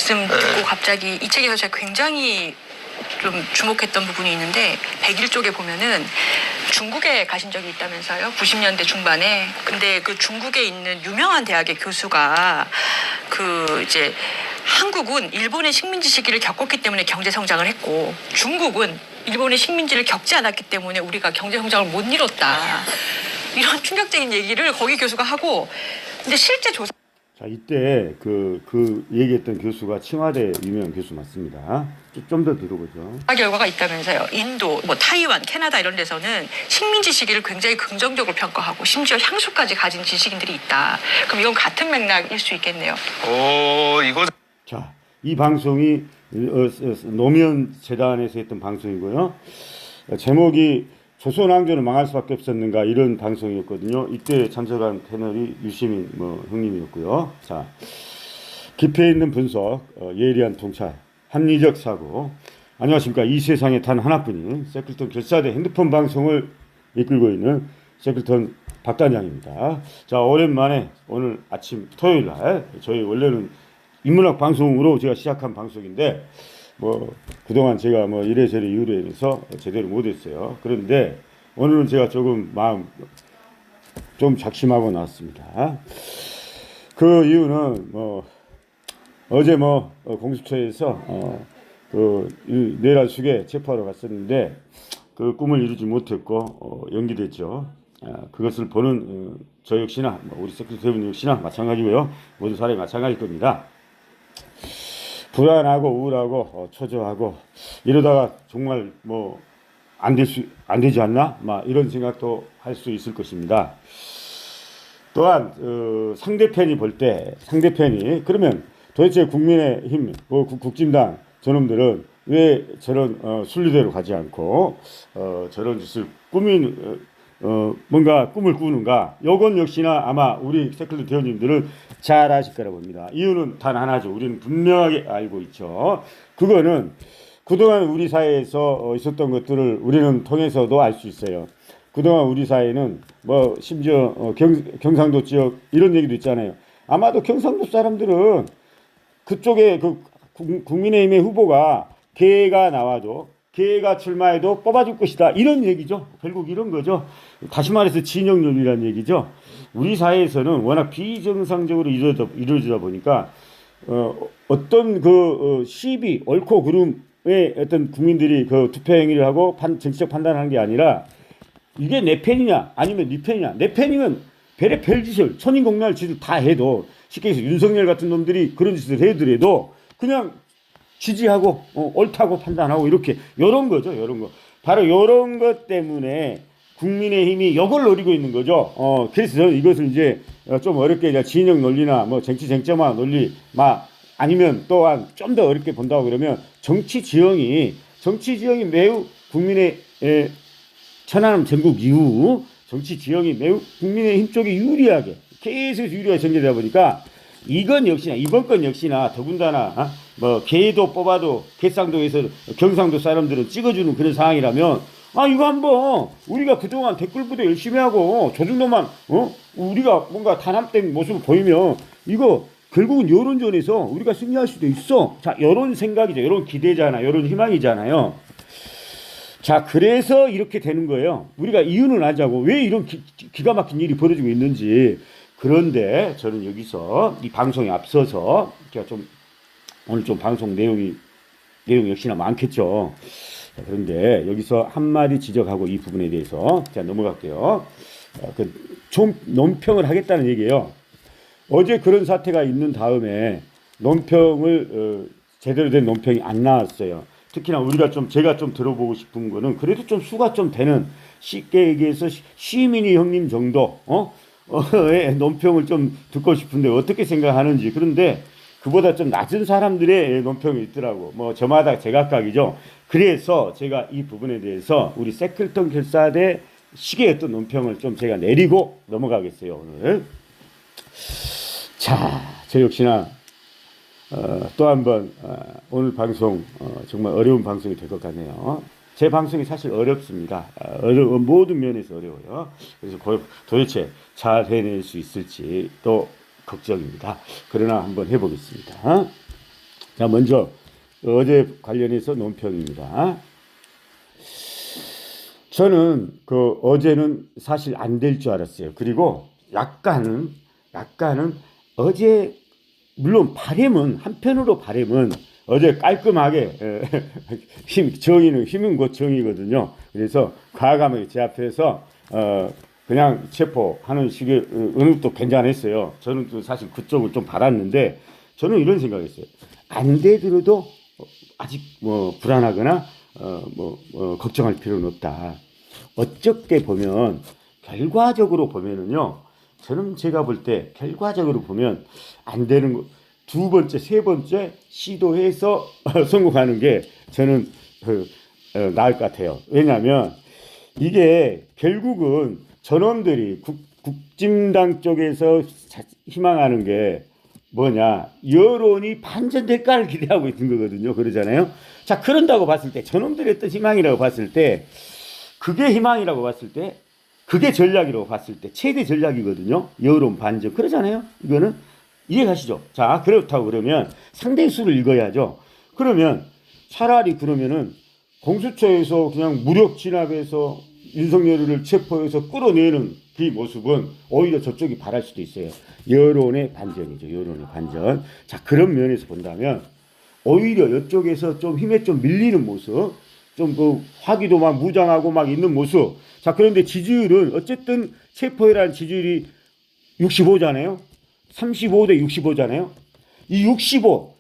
말씀 듣고 갑자기 이 책에서 제가 굉장히 좀 주목했던 부분이 있는데 101쪽에 보면은 중국에 가신 적이 있다면서요. 90년대 중반에. 근데 그 중국에 있는 유명한 대학의 교수가 그 이제 한국은 일본의 식민지 시기를 겪었기 때문에 경제 성장을 했고 중국은 일본의 식민지를 겪지 않았기 때문에 우리가 경제 성장을 못 이뤘다. 이런 충격적인 얘기를 거기 교수가 하고 근데 실제 조사 자, 이때 그 얘기했던 교수가 칭화대 유명 교수 맞습니다. 좀 더 들어보죠. 결과가 있다면서요. 인도, 뭐 타이완, 캐나다 이런 데서는 식민지 시기를 굉장히 긍정적으로 평가하고 심지어 향수까지 가진 지식인들이 있다. 그럼 이건 같은 맥락일 수 있겠네요. 이거 자, 이 방송이 노무현 재단에서 했던 방송이고요. 제목이 조선왕조는 망할 수밖에 없었는가 이런 방송이었거든요. 이때 참석한 패널이 유시민 형님이었고요. 자, 깊이 있는 분석, 예리한 통찰, 합리적 사고. 안녕하십니까. 이 세상에 단 하나뿐인 세클턴 결사대 핸드폰 방송을 이끌고 있는 세클턴 박단장입니다. 자, 오랜만에 오늘 아침 토요일 날 저희 원래는 인문학 방송으로 제가 시작한 방송인데 그동안 제가 이래저래 이유로 인해서 제대로 못했어요. 그런데 오늘은 제가 조금 마음 좀 작심하고 나왔습니다. 그 이유는 어제 공수처에서 내란숙에 체포하러 갔었는데 그 꿈을 이루지 못했고 연기됐죠. 그것을 보는 저 역시나 우리 세크리터분 역시나 마찬가지고요. 모든 사람이 마찬가지일 겁니다. 불안하고 우울하고 초조하고 이러다가 정말 안 되지 않나? 이런 생각도 할 수 있을 것입니다. 또한 상대편이 볼 때 상대편이 그러면 도대체 국민의힘 국진당 저놈들은 왜 저런 순리대로 가지 않고 저런 짓을 뭔가 꿈을 꾸는가? 요건 역시나 아마 우리 세클리 대원님들은 잘 아실 거라 봅니다. 이유는 단 하나죠. 우리는 분명하게 알고 있죠. 그거는 그동안 우리 사회에서 있었던 것들을 우리는 통해서도 알 수 있어요. 그동안 우리 사회는 심지어 경상도 지역 이런 얘기도 있잖아요. 아마도 경상도 사람들은 그쪽에 국민의힘의 후보가 걔가 나와도 걔가 출마해도 뽑아줄 것이다. 이런 얘기죠. 결국 이런 거죠. 다시 말해서 진영론이라는 얘기죠. 우리 사회에서는 워낙 비정상적으로 이루어지다 보니까 어떤 시비, 옳고 그름의 어떤 국민들이 투표 행위를 하고 정치적 판단을 하는 게 아니라 이게 내 편이냐 아니면 네 편이냐. 내 편이면 별짓을 천인공날 짓을 다 해도 쉽게 해서 윤석열 같은 놈들이 그런 짓을 해더라도 그냥 지지하고 옳다고 판단하고 이렇게 요런 거죠. 요런 거. 바로 요런 것 때문에 국민의힘이 이걸 노리고 있는 거죠. 그래서 저는 이것을 이제 좀 어렵게 진영 논리나 정치 쟁점화 논리 아니면 또한 좀 더 어렵게 본다고 그러면 정치 지형이 매우 국민의 천안함 전국 이후 정치 지형이 매우 국민의힘 쪽에 유리하게 계속 유리하게 전개되다 보니까 이건 역시나 이번 건 역시나 더군다나 개도 뽑아도 개쌍도에서 경상도 사람들은 찍어주는 그런 상황이라면 이거 한번 우리가 그동안 댓글 부대 열심히 하고 저 정도만 우리가 뭔가 단합된 모습을 보이면 이거 결국은 여론전에서 우리가 승리할 수도 있어. 자, 이런 생각이죠. 이런 기대잖아. 이런 희망이잖아요. 자, 그래서 이렇게 되는 거예요. 우리가 이유는 알자고 왜 이런 기가 막힌 일이 벌어지고 있는지. 그런데 저는 여기서 이 방송에 앞서서 제가 오늘 방송 내용 역시나 많겠죠. 그런데 여기서 한마디 지적하고 이 부분에 대해서 제가 넘어갈게요. 좀 논평을 하겠다는 얘기예요. 어제 그런 사태가 있는 다음에 논평을 제대로 된 논평이 안 나왔어요. 특히나 제가 좀 들어보고 싶은 거는 그래도 좀 수가 좀 되는 쉽게 얘기해서 시민이 형님 정도 논평을 좀 듣고 싶은데 어떻게 생각하는지. 그런데 그보다 좀 낮은 사람들의 논평이 있더라고. 저마다 제각각이죠. 그래서 제가 이 부분에 대해서 우리 세클턴 결사대 시계의 어떤 논평을 좀 제가 내리고 넘어가겠어요, 오늘. 자, 저 역시나 또 한 번 오늘 방송 정말 어려운 방송이 될 것 같네요. 제 방송이 사실 어렵습니다. 모든 면에서 어려워요. 그래서 도대체 잘 해낼 수 있을지 또 걱정입니다. 그러나 한번 해보겠습니다. 자, 먼저 어제 관련해서 논평입니다. 저는 어제는 사실 안 될 줄 알았어요. 그리고 약간은 어제 물론 한편으로 바람은 어제 깔끔하게 정의는 힘은 곧 정의거든요. 그래서 과감하게 제 앞에서 그냥 체포하는 식의 응급도 괜찮았어요. 저는 또 사실 그쪽을 좀 바랐는데 저는 이런 생각했어요. 안 되더라도 아직 불안하거나 걱정할 필요는 없다. 어떻게 보면 결과적으로 보면은요. 저는 제가 볼 때 결과적으로 보면 안 되는 거 두 번째, 세 번째 시도해서 성공하는 게 저는 나을 것 같아요. 왜냐하면 이게 결국은 저놈들이 국진당 쪽에서 희망하는 게 뭐냐, 여론이 반전될까를 기대하고 있는 거거든요. 그러잖아요. 자, 그런다고 봤을 때 저놈들의 어떤 희망이라고 봤을 때 그게 희망이라고 봤을 때 그게 전략이라고 봤을 때 최대 전략이거든요. 여론 반전 그러잖아요. 이거는 이해가시죠? 자, 그렇다고 그러면 상대수를 읽어야죠. 그러면 차라리 그러면은 공수처에서 그냥 무력 진압해서 윤석열을 체포해서 끌어내는 그 모습은 오히려 저쪽이 바랄 수도 있어요. 여론의 반전이죠. 여론의 반전. 자, 그런 면에서 본다면 오히려 이쪽에서 좀 힘에 좀 밀리는 모습, 좀 화기도 막 무장하고 막 있는 모습. 자, 그런데 지지율은 어쨌든 체포해라는 지지율이 65잖아요. 35대 65잖아요. 이 65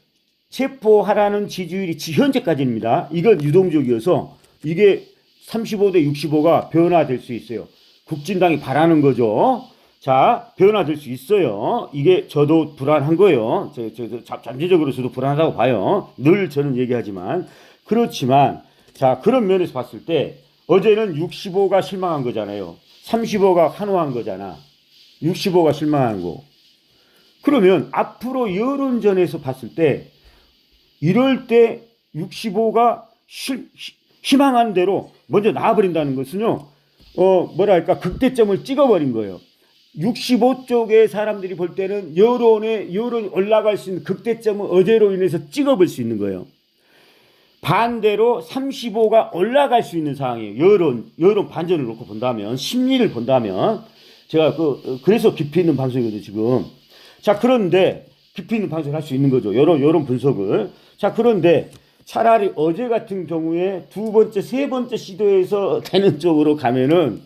체포하라는 지지율이 현재까지입니다. 이건 유동적이어서 이게 35대 65가 변화될 수 있어요. 국진당이 바라는 거죠. 자, 변화될 수 있어요. 이게 저도 불안한 거예요. 잠재적으로 저도 불안하다고 봐요. 늘 저는 얘기하지만. 그렇지만 자, 그런 면에서 봤을 때 어제는 65가 실망한 거잖아요. 35가 환호한 거잖아. 65가 실망한 거. 그러면 앞으로 여론전에서 봤을 때 이럴 때 65가 희망한 대로 먼저 나와버린다는 것은요, 뭐랄까, 극대점을 찍어버린 거예요. 65 쪽의 사람들이 볼 때는 여론이 올라갈 수 있는 극대점을 어제로 인해서 찍어볼 수 있는 거예요. 반대로 35가 올라갈 수 있는 상황이에요. 여론 반전을 놓고 본다면, 심리를 본다면, 제가 그래서 깊이 있는 방송이거든요, 지금. 자, 그런데 깊이 있는 방송을 할 수 있는 거죠. 여론 분석을. 자, 그런데 차라리 어제 같은 경우에 두 번째, 세 번째 시도에서 되는 쪽으로 가면은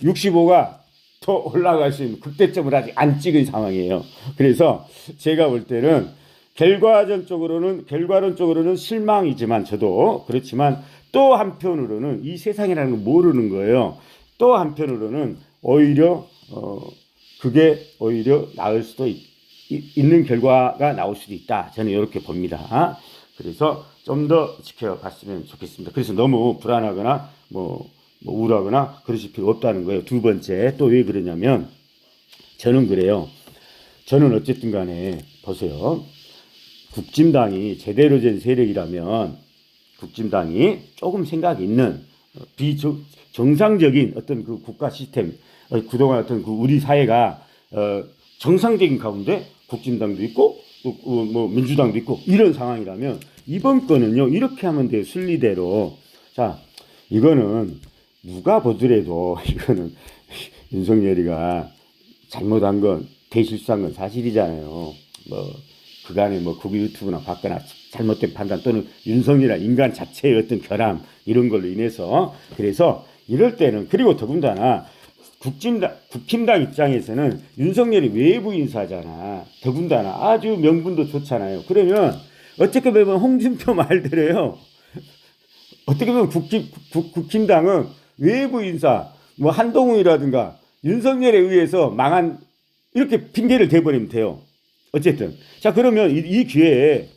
65가 더 올라갈 수 있는 극대점을 아직 안 찍은 상황이에요. 그래서 제가 볼 때는 결과론 쪽으로는 실망이지만 저도 그렇지만 또 한편으로는 이 세상이라는 걸 모르는 거예요. 또 한편으로는 오히려 그게 오히려 나을 수도 있는 결과가 나올 수도 있다. 저는 이렇게 봅니다. 그래서 좀 더 지켜봤으면 좋겠습니다. 그래서 너무 불안하거나 우울하거나 그러실 필요 없다는 거예요. 두 번째, 또 왜 그러냐면 저는 그래요. 저는 어쨌든 간에 보세요. 국진당이 제대로 된 세력이라면 국진당이 조금 생각 있는 비정상적인 어떤 그 국가 시스템, 그동안 어떤 우리 사회가 정상적인 가운데 국진당도 있고 민주당도 있고 이런 상황이라면 이번 건은요, 이렇게 하면 돼요. 순리대로. 자, 이거는 누가 보더라도 이거는 윤석열이가 잘못한 건, 대실수한 건 사실이잖아요. 그간에 국유 유튜브나 받거나 잘못된 판단 또는 윤석열이란 인간 자체의 어떤 결함 이런 걸로 인해서, 그래서 이럴 때는, 그리고 더군다나 국힘당 입장에서는 윤석열이 외부 인사잖아. 더군다나 아주 명분도 좋잖아요. 그러면 어떻게 보면 홍준표 말대로요. 어떻게 보면 국힘당은 외부 인사, 한동훈이라든가 윤석열에 의해서 망한, 이렇게 핑계를 대버리면 돼요. 어쨌든. 자, 그러면 이 기회에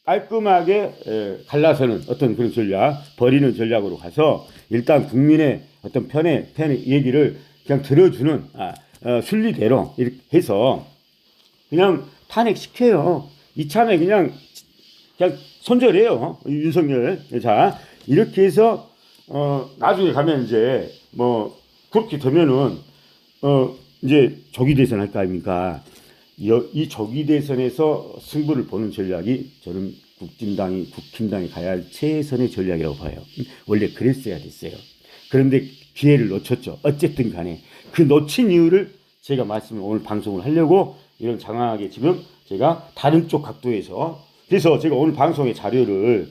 깔끔하게 갈라서는 어떤 그런 전략, 버리는 전략으로 가서 일단 국민의 어떤 편의 얘기를 그냥 들어주는 순리대로 이렇게 해서 그냥 탄핵시켜요. 이참에 그냥 손절해요. 윤석열. 자, 이렇게 해서 나중에 가면 이제 그렇게 되면은 이제 조기 대선 할 거 아닙니까? 이 조기 대선에서 승부를 보는 전략이 저는 국힘당이 가야 할 최선의 전략이라고 봐요. 원래 그랬어야 됐어요. 그런데 기회를 놓쳤죠. 어쨌든 간에 그 놓친 이유를 제가 말씀을 오늘 방송을 하려고 이런 장황하게 지금 제가 다른 쪽 각도에서 그래서 제가 오늘 방송의 자료를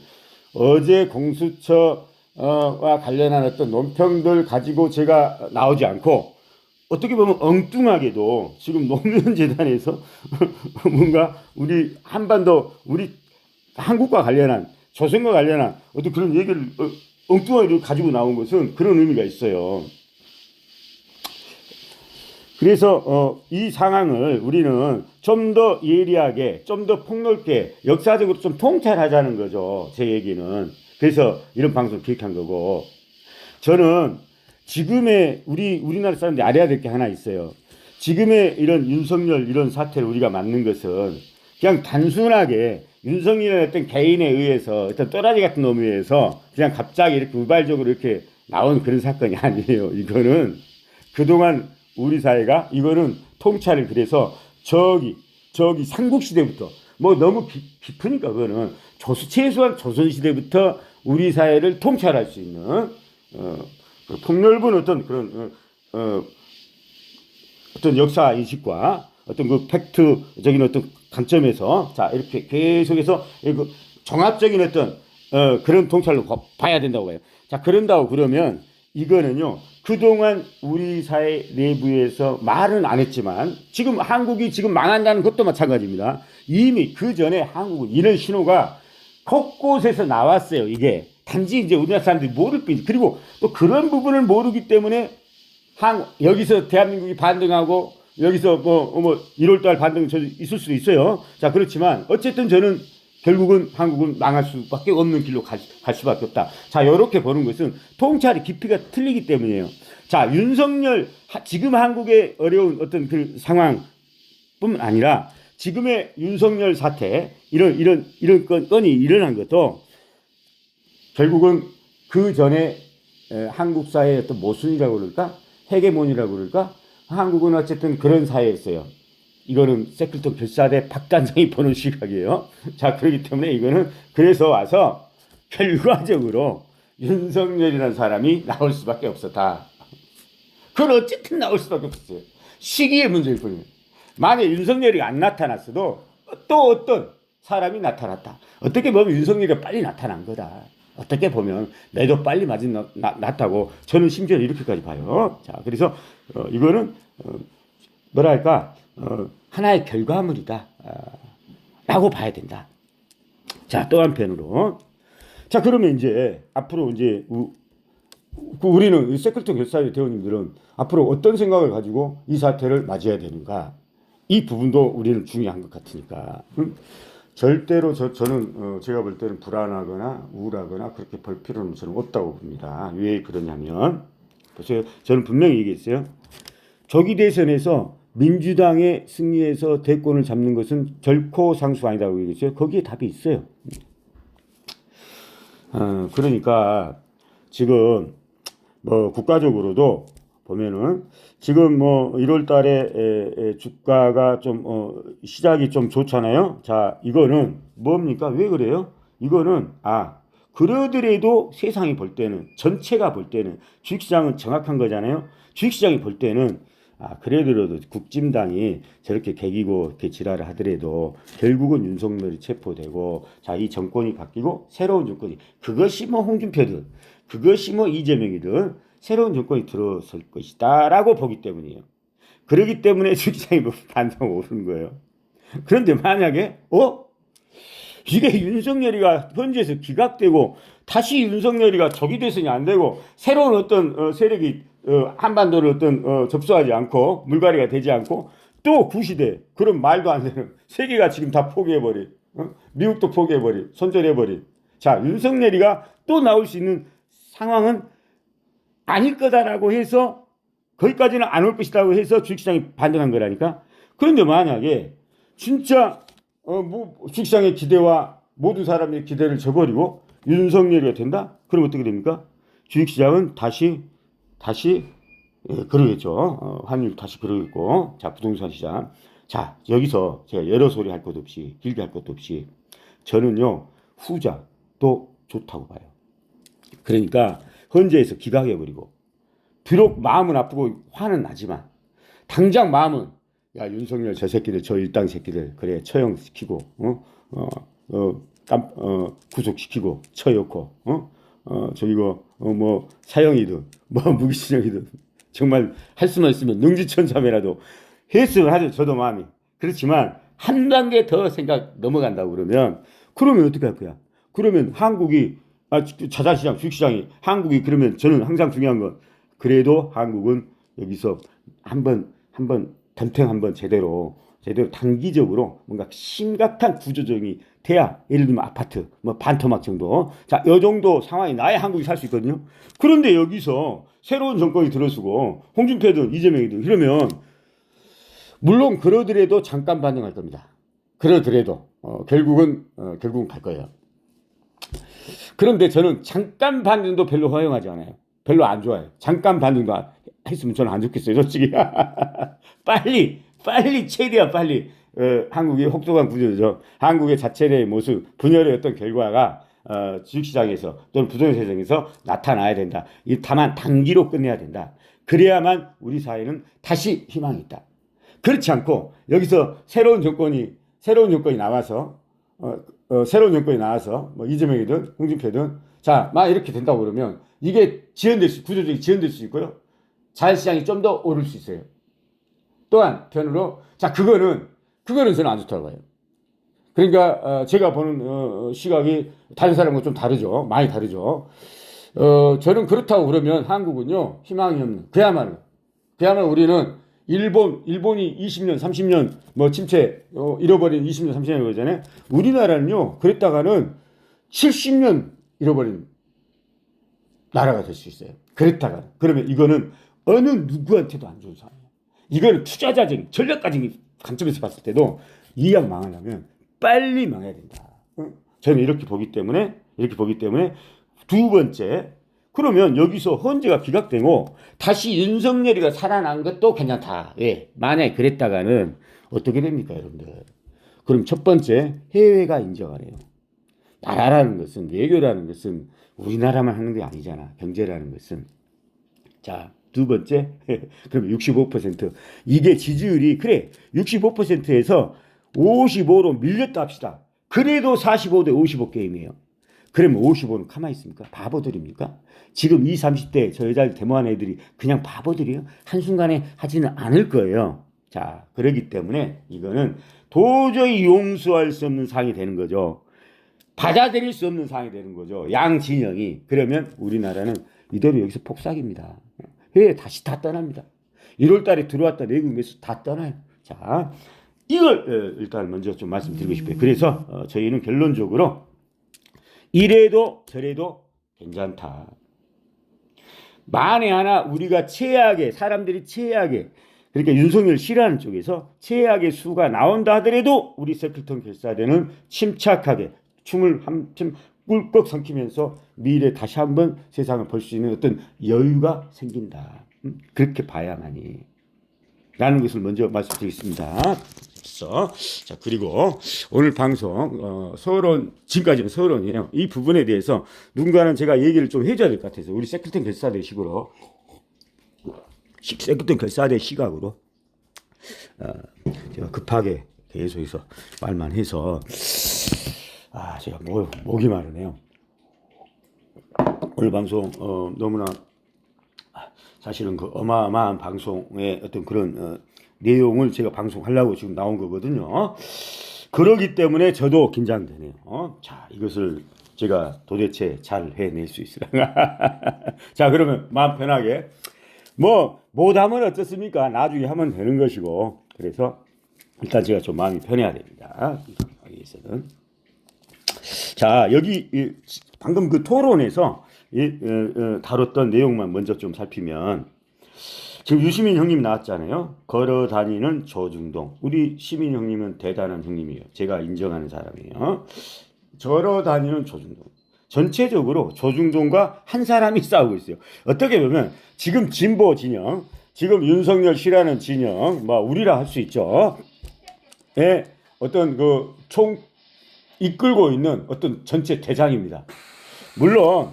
어제 공수처와 관련한 어떤 논평들 가지고 제가 나오지 않고 어떻게 보면 엉뚱하게도 지금 노무현재단에서 뭔가 우리 한반도 우리 한국과 관련한 조선과 관련한 어떤 그런 얘기를 엉뚱하게 가지고 나온 것은 그런 의미가 있어요. 그래서 이 상황을 우리는 좀 더 예리하게 좀 더 폭넓게 역사적으로 좀 통찰하자는 거죠. 제 얘기는. 그래서 이런 방송을 기획한 거고 저는 지금의 우리나라 사람들이 알아야 될 게 하나 있어요. 지금의 이런 윤석열 이런 사태를 우리가 맞는 것은 그냥 단순하게 윤석열의 어떤 개인에 의해서 어떤 또라이 같은 놈에 의해서 그냥 갑자기 이렇게 우발적으로 이렇게 나온 그런 사건이 아니에요. 이거는 그동안 우리 사회가 이거는 통찰을 그래서 저기 삼국시대부터 뭐 너무 깊으니까 그거는 최소한 조선시대부터 우리 사회를 통찰할 수 있는 폭넓은 어떤 그런 어떤 역사 인식과 어떤 그 팩트적인 어떤 관점에서 자 이렇게 계속해서 종합적인 어떤 그런 통찰로 봐야 된다고 봐요. 자 그런다고 그러면 이거는요 그동안 우리 사회 내부에서 말은 안 했지만 지금 한국이 지금 망한다는 것도 마찬가지입니다. 이미 그 전에 한국은 이런 신호가 곳곳에서 나왔어요. 이게 단지 이제 우리나라 사람들이 모를 뿐이지. 그리고 또 그런 부분을 모르기 때문에 여기서 대한민국이 반등하고 여기서 뭐 1월달 반등 있을 수도 있어요. 자 그렇지만 어쨌든 저는 결국은 한국은 망할 수밖에 없는 길로 갈 수밖에 없다. 자 이렇게 보는 것은 통찰의 깊이가 틀리기 때문이에요. 자 윤석열 지금 한국의 어려운 어떤 그 상황뿐만 아니라 지금의 윤석열 사태 이런 건이 일어난 것도 결국은 그 전에 한국 사회의 어떤 모순이라고 그럴까 헤게몬이라고 그럴까 한국은 어쨌든 그런 사회였어요. 이거는 세클턴 결사대 박단장이 보는 시각이에요. 자 그렇기 때문에 이거는 그래서 와서 결과적으로 윤석열이라는 사람이 나올 수밖에 없었다. 그건 어쨌든 나올 수밖에 없었어요. 시기의 문제일 뿐이에요. 만약 윤석열이 안 나타났어도 또 어떤 사람이 나타났다. 어떻게 보면 윤석열이 빨리 나타난 거다. 어떻게 보면 매도 빨리 났다고 저는 심지어 이렇게까지 봐요. 자 그래서 이거는 뭐랄까 하나의 결과물이다 라고 봐야 된다. 자 또 한편으로 자 그러면 이제 앞으로 이제 우리는 세클턴 결사의 대원님들은 앞으로 어떤 생각을 가지고 이 사태를 맞이해야 되는가 이 부분도 우리는 중요한 것 같으니까 절대로 저는 제가 볼 때는 불안하거나 우울하거나 그렇게 볼 필요는 저는 없다고 봅니다. 왜 그러냐면 보세요. 저는 분명히 얘기했어요. 조기 대선에서 민주당의 승리해서 대권을 잡는 것은 결코 상수가 아니다고 얘기했어요. 거기에 답이 있어요. 그러니까 지금 뭐 국가적으로도 보면은 지금 뭐 1월 달에 주가가 좀 시작이 좀 좋잖아요. 자, 이거는 뭡니까? 왜 그래요? 이거는 그러더라도 세상이 볼 때는 전체가 볼 때는 주식시장은 정확한 거잖아요. 주식시장이 볼 때는 그래도 국진당이 저렇게 개기고 이렇게 지랄을 하더라도 결국은 윤석열이 체포되고 자, 이 정권이 바뀌고 새로운 정권이 그것이 뭐 홍준표든 그것이 뭐 이재명이든 새로운 정권이 들어설 것이다 라고 보기 때문이에요. 그러기 때문에 주식시장이 반등 오르는 거예요. 그런데 만약에 이게 윤석열이가 현지에서 기각되고 다시 윤석열이가 적이 대선이 안 되고 새로운 어떤 세력이 한반도를 어떤 접수하지 않고 물갈이가 되지 않고 또 구시대 그런 말도 안 되는 세계가 지금 다 포기해버린 미국도 포기해버린 손절해버린 자 윤석열이가 또 나올 수 있는 상황은 아닐 거다라고 해서 거기까지는 안 올 것이라고 해서 주식시장이 반등한 거라니까. 그런데 만약에 진짜 주식시장의 기대와 모든 사람의 기대를 저버리고 윤석열이가 된다? 그럼 어떻게 됩니까? 주식시장은 다시 그러겠죠. 환율 다시 그러겠고 자 부동산 시장 자 여기서 제가 여러 소리 할 것 없이 길게 할 것도 없이 저는요 후자도 좋다고 봐요. 그러니까 헌재에서 기각해버리고 비록 마음은 아프고 화는 나지만 당장 마음은 야 윤석열 저 새끼들 저 일당 새끼들 그래 처형시키고 구속시키고 처놓고 뭐 사형이든 뭐 무기징역이든 정말 할 수만 있으면 능지천삼이라도 했으면 하죠. 저도 마음이 그렇지만 한 단계 더 생각 넘어간다고 그러면 어떻게 할 거야? 그러면 한국이 자산시장 주식시장이 한국이 그러면 저는 항상 중요한 건 그래도 한국은 여기서 한번 덤탱 한번 제대로 단기적으로 뭔가 심각한 구조조정이 돼야 예를 들면 아파트 뭐 반토막 정도 자, 이 정도 상황이 나야 한국이 살 수 있거든요. 그런데 여기서 새로운 정권이 들어서고 홍준표든 이재명이든 이러면 물론 그러더라도 잠깐 반응할 겁니다. 그러더라도 결국은 갈 거예요. 그런데 저는 잠깐 반응도 별로 허용하지 않아요. 별로 안 좋아해요. 잠깐 반응도 했으면 저는 안 좋겠어요. 솔직히 빨리 최대한 빨리 한국의 혹독한 구조죠. 한국의 자체의 모습 분열의 어떤 결과가 주식시장에서 또는 부동산시장에서 나타나야 된다. 다만 단기로 끝내야 된다. 그래야만 우리 사회는 다시 희망이 있다. 그렇지 않고 여기서 새로운 정권이 나와서 뭐 이재명이든 홍준표든 자, 막 이렇게 된다고 그러면 이게 구조적이 지연될 수 있고요. 자율시장이 좀 더 오를 수 있어요. 또 한편으로 자, 그거는 저는 안 좋다고 봐요. 그러니까 제가 보는 시각이 다른 사람과 좀 다르죠. 많이 다르죠. 저는 그렇다고 그러면 한국은요. 희망이 없는 그야말로 우리는 일본이 20년, 30년 뭐 침체 잃어버린 20년, 30년 거잖아요. 우리나라는요. 그랬다가는 70년 잃어버린 나라가 될 수 있어요. 그러면 이거는 어느 누구한테도 안 좋은 상황이에요. 이거는 투자자적인 전략가적인 관점에서 봤을 때도 이 약 망하려면 빨리 망해야 된다. 저는 이렇게 보기 때문에 두 번째 그러면 여기서 헌재가 기각되고 다시 윤석열이가 살아난 것도 괜찮다. 예. 만약에 그랬다가는 어떻게 됩니까, 여러분들? 그럼 첫 번째 해외가 인정하네요. 나라라는 것은 외교라는 것은 우리나라만 하는 게 아니잖아. 경제라는 것은. 자, 두 번째 그럼 65% 이게 지지율이 그래 65%에서 55로 밀렸다 합시다. 그래도 45대 55 게임이에요. 그러면 55는 가만히 있습니까? 바보들입니까? 지금 20, 30대 저 여자들 데모한 애들이 그냥 바보들이에요? 한순간에 하지는 않을 거예요. 자, 그러기 때문에 이거는 도저히 용서할 수 없는 상황이 되는 거죠. 받아들일 수 없는 상황이 되는 거죠. 양 진영이. 그러면 우리나라는 이대로 여기서 폭삭입니다. 해외 다시 다 떠납니다. 1월 달에 들어왔다 내국에서 다 떠나요. 자, 이걸 일단 먼저 좀 말씀드리고 싶어요. 그래서 저희는 결론적으로 이래도 저래도 괜찮다. 만에 하나 우리가 사람들이 최악의 그러니까 윤석열 싫어하는 쪽에서 최악의 수가 나온다 하더라도 우리 세클턴 결사대는 침착하게 춤을 한참 꿀꺽 삼키면서 미래 다시 한번 세상을 볼 수 있는 어떤 여유가 생긴다. 그렇게 봐야만이 라는 것을 먼저 말씀드리겠습니다. 자, 그리고 오늘 방송 지금까지는 서론이에요. 이 부분에 대해서 누군가는 제가 얘기를 좀 해줘야 될 것 같아서 우리 세클턴 결사대 식으로 세클턴 결사대 시각으로 제가 급하게 계속해서 말만 해서 제가 목이 마르네요. 오늘 방송 너무나 사실은 그 어마어마한 방송의 어떤 그런 내용을 제가 방송하려고 지금 나온 거거든요. 그러기 때문에 저도 긴장되네요. 자, 이것을 제가 도대체 잘 해낼 수 있으려나. 자, 그러면 마음 편하게 못하면 어떻습니까? 나중에 하면 되는 것이고 그래서 일단 제가 좀 마음이 편해야 됩니다. 하기 위해서는. 자, 여기 방금 그 토론에서 다뤘던 내용만 먼저 좀 살피면 지금 유시민 형님 나왔잖아요. 걸어 다니는 조중동. 우리 시민 형님은 대단한 형님이에요. 제가 인정하는 사람이에요. 걸어 다니는 조중동. 전체적으로 조중동과 한 사람이 싸우고 있어요. 어떻게 보면 지금 진보 진영, 지금 윤석열 싫어하는 진영, 우리라 할 수 있죠. 예, 어떤 이끌고 있는 어떤 전체 대장입니다. 물론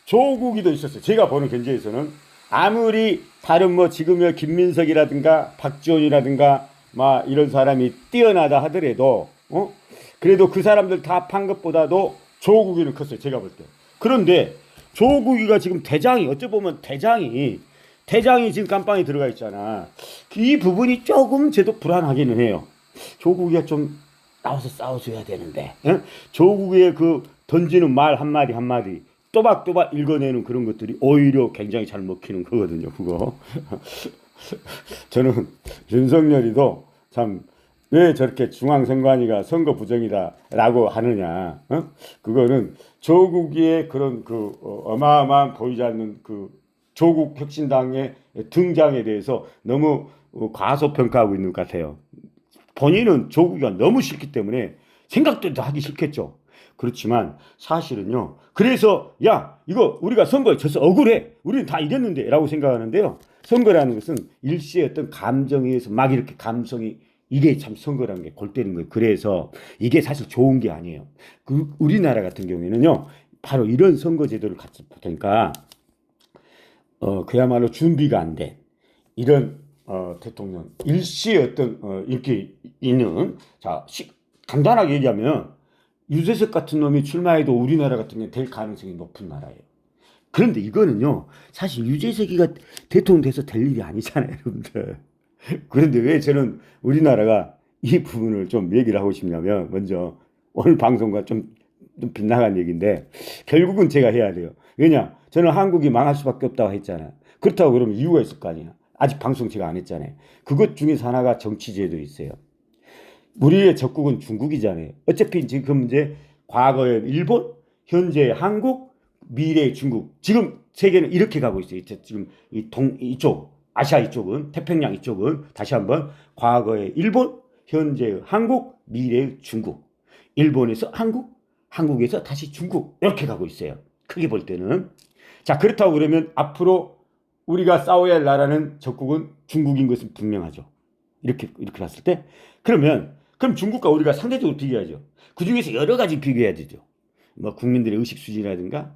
조국이도 있었어요. 제가 보는 견제에서는 아무리 다른 뭐 지금의 김민석이라든가 박지원이라든가 막 이런 사람이 뛰어나다 하더라도 그래도 그 사람들 다 판 것보다도 조국이는 컸어요. 제가 볼 때. 그런데 조국이가 지금 대장이 어찌 보면 대장이 지금 깜빵에 들어가 있잖아. 이 부분이 조금 저도 불안하기는 해요. 조국이가 좀 나와서 싸워줘야 되는데 조국의 그 던지는 말 한마디 한마디 또박또박 읽어내는 그런 것들이 오히려 굉장히 잘 먹히는 거거든요. 그거 저는 윤석열이도 참 왜 저렇게 중앙선관위가 선거 부정이다라고 하느냐. 그거는 조국의 그런 그 어마어마한 보이지 않는 그 조국 혁신당의 등장에 대해서 너무 과소평가하고 있는 것 같아요. 본인은 조국이가 너무 싫기 때문에 생각도 하기 싫겠죠. 그렇지만 사실은요. 그래서 야 이거 우리가 선거에 져서 억울해. 우리는 다 이겼는데 라고 생각하는데요. 선거라는 것은 일시의 어떤 감정에 의해서 막 이렇게 감성이 이게 참 선거라는 게 골 때리는 거예요. 그래서 이게 사실 좋은 게 아니에요. 우리나라 같은 경우에는요. 바로 이런 선거 제도를 갖다 보니까 그야말로 준비가 안 된 이런 대통령 일시의 어떤 인기 있는 자 간단하게 얘기하면 유재석 같은 놈이 출마해도 우리나라 같은 경우 될 가능성이 높은 나라예요. 그런데 이거는요 사실 유재석이가 대통령 돼서 될 일이 아니잖아요, 여러분들. 그런데 왜 저는 우리나라가 이 부분을 좀 얘기를 하고 싶냐면 먼저 오늘 방송과 좀 빗나간 얘기인데 결국은 제가 해야 돼요. 왜냐 저는 한국이 망할 수밖에 없다고 했잖아요. 그렇다고 그러면 이유가 있을 거 아니에요. 아직 방송 제가 안 했잖아요. 그것 중에서 하나가 정치제도 있어요. 우리의 적국은 중국이잖아요. 어차피 지금 이제 과거에 일본, 현재 한국, 미래 중국. 지금 세계는 이렇게 가고 있어요. 지금 이쪽 아시아 이쪽은 태평양 이쪽은 다시 한번 과거에 일본, 현재 한국, 미래 중국. 일본에서 한국, 한국에서 다시 중국 이렇게 가고 있어요. 크게 볼 때는. 자 그렇다고 그러면 앞으로 우리가 싸워야 할 나라는 적국은 중국인 것은 분명하죠. 이렇게 봤을 때 그럼 중국과 우리가 상대적으로 비교하죠. 그 중에서 여러 가지 비교해야 되죠. 뭐 국민들의 의식 수준이라든가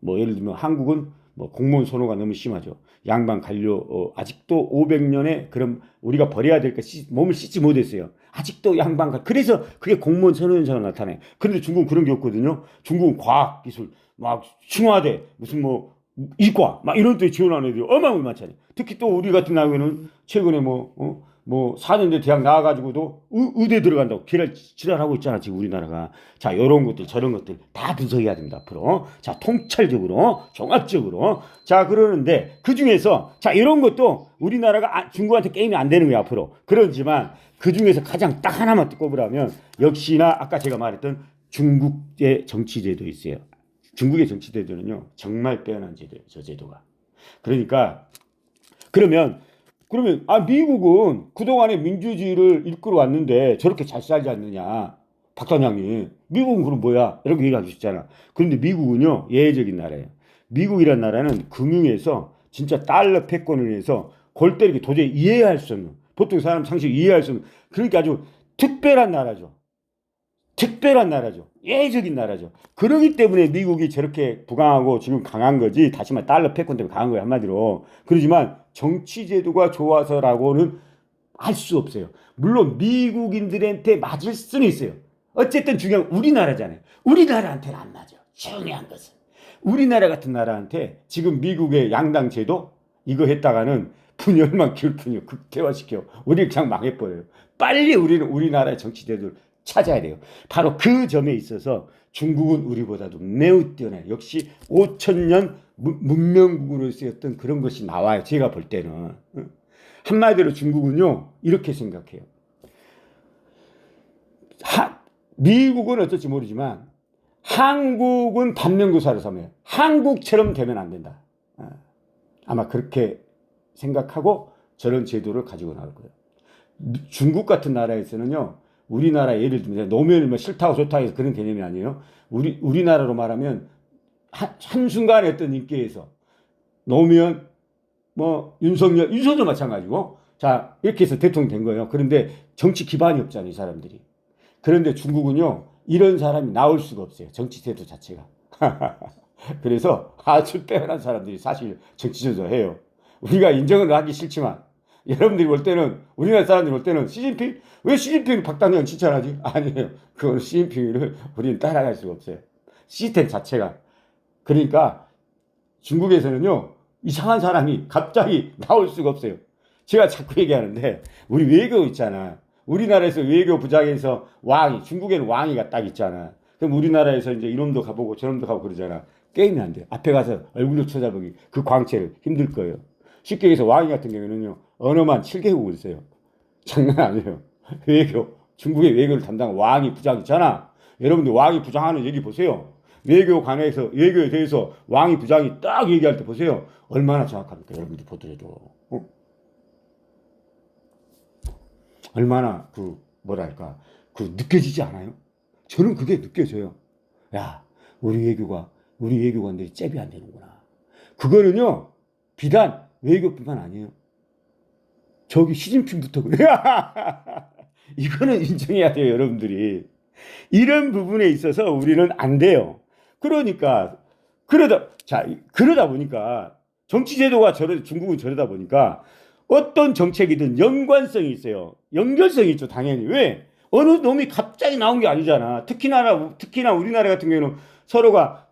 뭐 예를 들면 한국은 뭐 공무원 선호가 너무 심하죠. 양반 관료 아직도 500년에 그럼 우리가 버려야 될 것 몸을 씻지 못했어요. 아직도 양반 그래서 그게 공무원 선호 현상으로 나타나요. 그런데 중국은 그런 게 없거든요. 중국은 과학 기술 막清華대 무슨 뭐 이과 막 이런 데 지원하는 애들이 어마어마하게 많잖아요. 특히 또 우리 같은 나라에는 최근에 뭐 4년대 대학 나와가지고도 의대 들어간다고 지랄하고 있잖아 지금 우리나라가. 자 이런 것들 저런 것들 다 분석해야 됩니다 앞으로. 자 통찰적으로 종합적으로. 자 그러는데 그 중에서 자 이런 것도 우리나라가 중국한테 게임이 안 되는 거야 앞으로. 그렇지만 그 중에서 가장 딱 하나만 꼽으라면 역시나 아까 제가 말했던 중국의 정치제도 있어요. 중국의 정치제도는요 정말 빼어난 제도예요. 저 제도가. 그러니까 그러면 미국은 그동안에 민주주의를 이끌어 왔는데 저렇게 잘 살지 않느냐 박사장님. 미국은 그럼 뭐야 이렇게 얘기하셨잖아. 그런데 미국은요 예외적인 나라예요. 미국이란 나라는 금융에서 진짜 달러 패권을 해서 골 때리기 도저히 이해할 수 없는 보통 사람 상식 이해할 수 없는 그러니까 아주 특별한 나라죠. 특별한 나라죠. 예외적인 나라죠. 그러기 때문에 미국이 저렇게 부강하고 지금 강한 거지. 다시 말해 달러 패권 때문에 강한 거예요 한마디로. 그러지만 정치제도가 좋아서라고는 할 수 없어요. 물론 미국인들한테 맞을 수는 있어요. 어쨌든 중요한 우리나라잖아요. 우리나라한테는 안 맞아. 중요한 것은 우리나라 같은 나라한테 지금 미국의 양당 제도 이거 했다가는 분열만 키울 뿐이요. 극대화시켜. 우리 그냥 망해버려요. 빨리 우리는 우리나라의 정치제도를 찾아야 돼요. 바로 그 점에 있어서 중국은 우리보다도 매우 뛰어나요. 역시 5,000년 문명국으로 쓰였던 그런 것이 나와요. 제가 볼 때는. 한마디로 중국은요 이렇게 생각해요. 미국은 어떨지 모르지만 한국은 반면교사를 삼아요. 한국처럼 되면 안 된다. 아마 그렇게 생각하고 저런 제도를 가지고 나올 거예요. 중국 같은 나라에서는요 우리나라 예를 들면 노무현이 뭐 싫다고 좋다고 해서 그런 개념이 아니에요. 우리나라로 말하면 한순간에 어떤 인기에서 노무현 뭐 윤석열 마찬가지고 자 이렇게 해서 대통령 된 거예요. 그런데 정치 기반이 없잖아요 이 사람들이. 그런데 중국은요 이런 사람이 나올 수가 없어요. 정치 제도 자체가. 그래서 아주 빼어난 사람들이 사실 정치 조작해요. 우리가 인정을 하기 싫지만 여러분들이 볼 때는 우리나라 사람들이 볼 때는 시진핑 왜 시진핑 박당장 칭찬하지? 아니에요. 그건 시진핑을 우리는 따라갈 수가 없어요. 시스템 자체가. 그러니까 중국에서는요 이상한 사람이 갑자기 나올 수가 없어요. 제가 자꾸 얘기하는데 우리 외교 있잖아. 우리나라에서 외교 부장에서 왕이 중국에는 왕이가 딱 있잖아. 그럼 우리나라에서 이제 이놈도 가보고 저놈도 가보고 그러잖아. 게임이 안 돼요. 앞에 가서 얼굴로 쳐다보기 그 광채를 힘들 거예요. 쉽게 얘기해서 왕이 같은 경우는요 언어만 7개국을 써요. 장난 아니에요. 외교 중국의 외교를 담당한 왕이 부장 있잖아. 여러분들 왕이 부장하는 얘기 보세요. 외교관에서 외교에 대해서 왕이 부장이 딱 얘기할 때 보세요. 얼마나 정확합니까? 여러분들 보더라도 얼마나 뭐랄까 느껴지지 않아요? 저는 그게 느껴져요. 야 우리 외교관들이 잽이 안 되는구나. 그거는요 비단 외교뿐만 아니에요. 저기 시진핑부터 그래요. 이거는 인정해야 돼요, 여러분들이. 이런 부분에 있어서 우리는 안 돼요. 그러니까 그러다 보니까 정치 제도가 중국은 저러다 보니까 어떤 정책이든 연관성이 있어요. 연결성이 있죠, 당연히. 왜? 어느 놈이 갑자기 나온 게 아니잖아. 특히나 우리나라 같은 경우는 서로가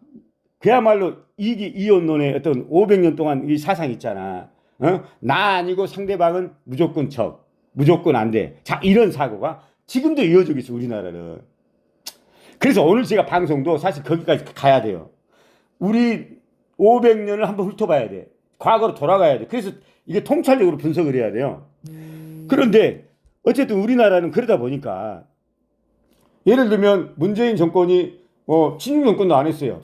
그야말로 이혼론의 어떤 500년 동안 이 사상이 있잖아. 나 아니고 상대방은 무조건 무조건 안 돼. 자, 이런 사고가 지금도 이어지고 있어, 우리나라는. 그래서 오늘 제가 방송도 사실 거기까지 가야 돼요. 우리 500년을 한번 훑어봐야 돼. 과거로 돌아가야 돼. 그래서 이게 통찰적으로 분석을 해야 돼요. 그런데 어쨌든 우리나라는 그러다 보니까 예를 들면 문재인 정권이 친윤 정권도 안 했어요.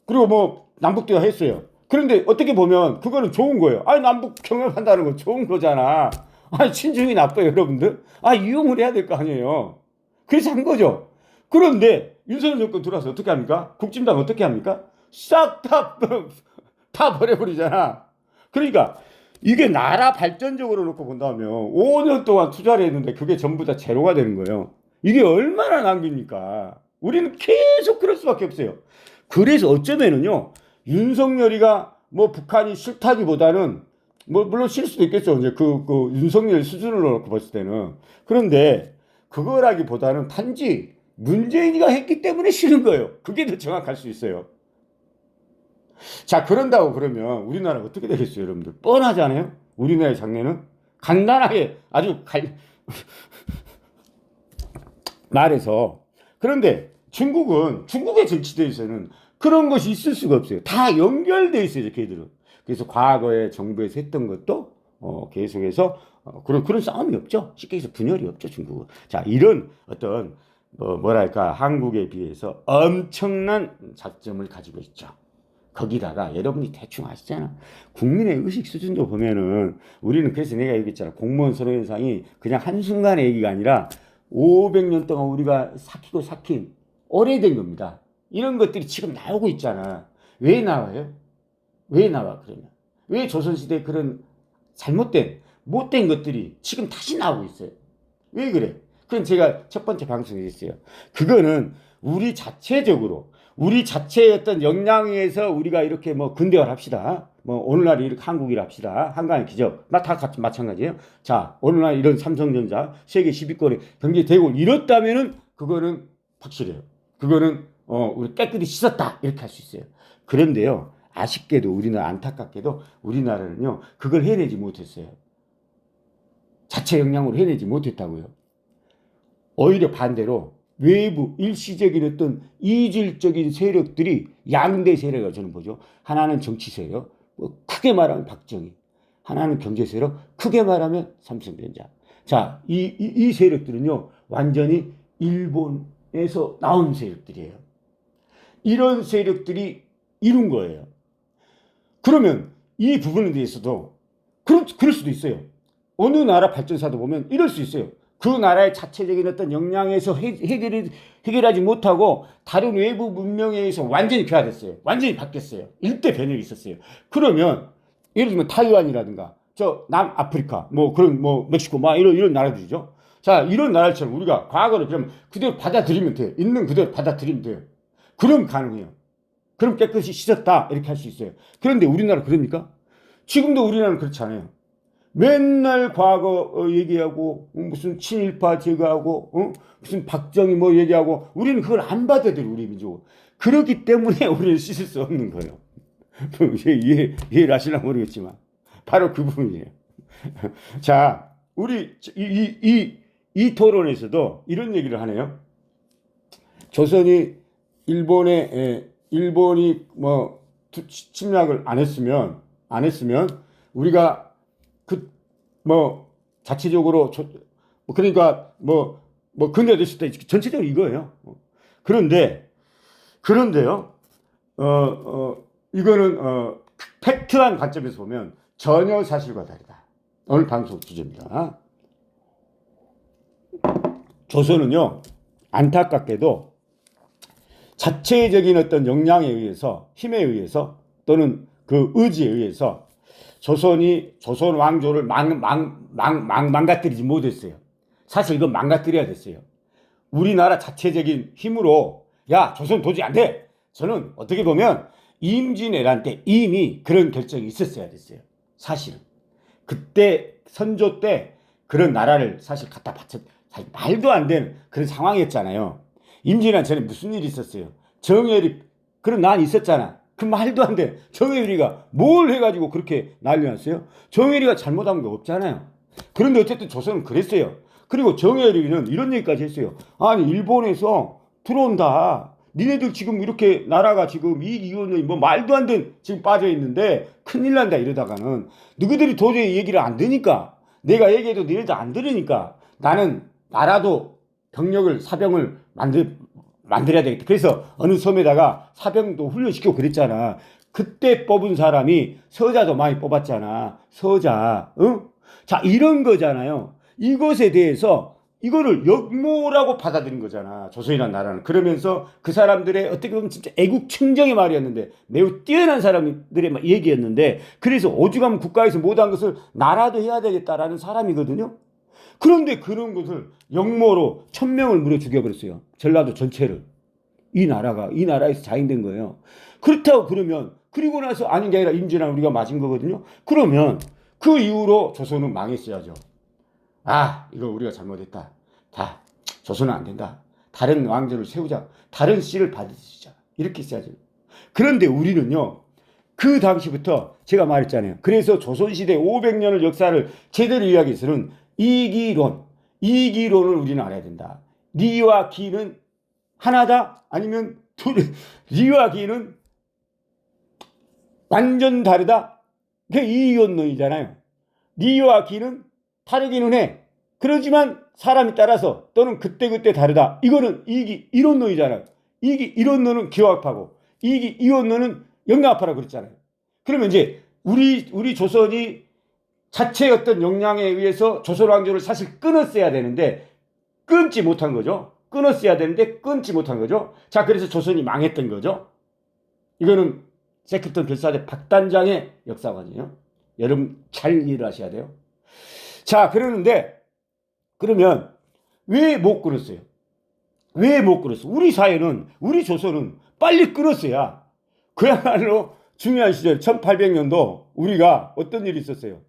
그리고 남북도 했어요. 그런데 어떻게 보면 그거는 좋은 거예요. 아니 남북 경협한다는 건 좋은 거잖아. 아니 친중이 나빠요, 여러분들. 이용을 해야 될 거 아니에요. 그래서 한 거죠. 그런데 윤석열 정권 들어와서 어떻게 합니까? 국진당 어떻게 합니까? 싹 다 버려버리잖아. 그러니까 이게 나라 발전적으로 놓고 본다면 5년 동안 투자를 했는데 그게 전부 다 제로가 되는 거예요. 이게 얼마나 낭비입니까? 우리는 계속 그럴 수밖에 없어요. 그래서 어쩌면은요, 윤석열이가 북한이 싫다기보다는 물론 싫을 수도 있겠죠. 이제 그 윤석열 수준으로 놓고 봤을 때는. 그런데 그거라기보다는 단지 문재인이가 했기 때문에 싫은 거예요. 그게 더 정확할 수 있어요. 자, 그런다고 그러면 우리나라가 어떻게 되겠어요, 여러분들? 뻔하잖아요? 우리나라의 장래는? 간단하게 아주 말해서. 그런데 중국의 정치대에서는 그런 것이 있을 수가 없어요. 다 연결되어 있어요, 걔들은. 그래서 과거에 정부에서 했던 것도 계속해서 그런 싸움이 없죠. 쉽게 해서 분열이 없죠, 중국은. 자, 이런 어떤 뭐랄까 한국에 비해서 엄청난 장점을 가지고 있죠. 거기다가 여러분이 대충 아시잖아. 국민의 의식 수준도 보면은 우리는 그래서 내가 얘기했잖아. 공무원 선호현상이 그냥 한순간의 얘기가 아니라 500년 동안 우리가 삭힌 오래된 겁니다. 이런 것들이 지금 나오고 있잖아. 왜 나와요? 왜 나와 그러면? 왜 조선시대에 그런 못된 것들이 지금 다시 나오고 있어요? 왜 그래? 그건 제가 첫 번째 방송에 했어요. 그거는 우리 자체의 어떤 역량에서 우리가 이렇게 근대화를 합시다. 오늘날 이렇게 한국이라 합시다. 한강의 기적. 다 같이 마찬가지예요. 자, 오늘날 이런 삼성전자 세계 10위권의 경제 대국을 이뤘다면은 그거는 확실해요. 그거는 우리 깨끗이 씻었다. 이렇게 할 수 있어요. 그런데요. 아쉽게도 안타깝게도 우리나라는요. 그걸 해내지 못했어요. 자체 역량으로 해내지 못했다고요. 오히려 반대로 외부 일시적인 어떤 이질적인 세력들이 양대 세력을 저는 보죠. 하나는 정치 세력, 크게 말하면 박정희. 하나는 경제 세력, 크게 말하면 삼성전자. 자, 이 세력들은요, 완전히 일본에서 나온 세력들이에요. 이런 세력들이 이룬 거예요. 그러면 이 부분에 대해서도 그럴 수도 있어요. 어느 나라 발전사도 보면 이럴 수 있어요. 그 나라의 자체적인 어떤 역량에서 해결하지 못하고 다른 외부 문명에 의해서 완전히 변화됐어요. 완전히 바뀌었어요. 일대 변혁이 있었어요. 그러면 예를 들면 타이완이라든가 남아프리카 그런 멕시코 이런 나라들이죠. 자, 이런 나라처럼 우리가 과거를 그럼 그대로 받아들이면 돼요. 있는 그대로 받아들이면 돼요. 그럼 가능해요. 그럼 깨끗이 씻었다 이렇게 할 수 있어요. 그런데 우리나라 그럽니까? 지금도 우리나라는 그렇지 않아요. 맨날 과거 얘기하고 무슨 친일파 제거하고 무슨 박정희 뭐 얘기하고 우리는 그걸 안 받아들여 우리 민족은. 그렇기 때문에 우리는 씻을 수 없는 거예요. 이해를 하시나 모르겠지만 바로 그 부분이에요. 자, 우리 이 토론에서도 이런 얘기를 하네요. 조선이 일본이 뭐 침략을 안 했으면 우리가 뭐 자체적으로 그러니까 근대됐을 때 전체적으로 이거예요. 그런데요. 이거는 팩트한 관점에서 보면 전혀 사실과 다르다. 오늘 방송 주제입니다. 조선은요, 안타깝게도 자체적인 어떤 역량에 의해서, 힘에 의해서 또는 그 의지에 의해서 조선 왕조를 망가뜨리지 못했어요. 사실 이건 망가뜨려야 됐어요. 우리나라 자체적인 힘으로 야, 조선 도저히 안 돼. 저는 어떻게 보면 임진왜란 때 이미 그런 결정이 있었어야 됐어요. 사실은. 그때 선조 때 그런 나라를 사실 갖다 바쳤, 사실 말도 안 되는 그런 상황이었잖아요. 임진왜란 전에 무슨 일이 있었어요? 정혜리, 그런 난 있었잖아. 그 말도 안 돼. 정혜리가 뭘 해가지고 그렇게 난리 났어요? 정혜리가 잘못한 게 없잖아요. 그런데 어쨌든 조선은 그랬어요. 그리고 정혜리는 이런 얘기까지 했어요. 아니, 일본에서 들어온다. 니네들 지금 이렇게 나라가 지금 이익이익원이 뭐 말도 안 된 지금 빠져 있는데 큰일 난다 이러다가는 너희들이 도저히 얘기를 안 듣니까 내가 얘기해도 니네들 안 들으니까 나는 나라도 병력을 사병을 만들어야 되겠다. 그래서 어느 섬에다가 사병도 훈련시키고 그랬잖아. 그때 뽑은 사람이 서자도 많이 뽑았잖아. 서자. 응? 자, 이런 거잖아요. 이것에 대해서 이거를 역모라고 받아들인 거잖아. 조선이라는 나라는. 그러면서 그 사람들의 어떻게 보면 진짜 애국충정의 말이었는데 매우 뛰어난 사람들의 얘기였는데 그래서 오죽하면 국가에서 못한 것을 나라도 해야 되겠다라는 사람이거든요. 그런데 그런 것을 역모로 1000명을 무려 죽여버렸어요. 전라도 전체를. 이 나라에서 자행된 거예요. 그렇다고 그러면 그리고 나서 아닌 게 아니라 임진왜란 우리가 맞은 거거든요. 그러면 그 이후로 조선은 망했어야죠. 아, 이거 우리가 잘못했다. 조선은 안 된다. 다른 왕조를 세우자. 다른 씨를 받으시자. 이렇게 써야죠. 그런데 우리는요, 그 당시부터 제가 말했잖아요. 그래서 조선시대 500년의 역사를 제대로 이해하기 위해서는 이기론을 우리는 알아야 된다. 리와 기는 하나다? 아니면 리와 기는 완전 다르다? 그게 이기론이잖아요. 리와 기는 다르기는 해. 그러지만 사람이 따라서 또는 그때그때 다르다. 이거는 이론론이잖아요. 이론론은 기호학파고 이론론은 영락파라고 그랬잖아요. 그러면 이제 우리 조선이 자체의 어떤 역량에 의해서 조선 왕조를 사실 끊었어야 되는데 끊지 못한 거죠. 끊었어야 되는데 끊지 못한 거죠. 자, 그래서 조선이 망했던 거죠. 이거는 세클턴 별사대 박단장의 역사관이에요. 여러분 잘 이해를 하셔야 돼요. 자, 그러면 왜 못 끊었어요? 왜 못 끊었어? 우리 사회는, 우리 조선은 빨리 끊었어야 그야말로 중요한 시절 1800년도 우리가 어떤 일이 있었어요?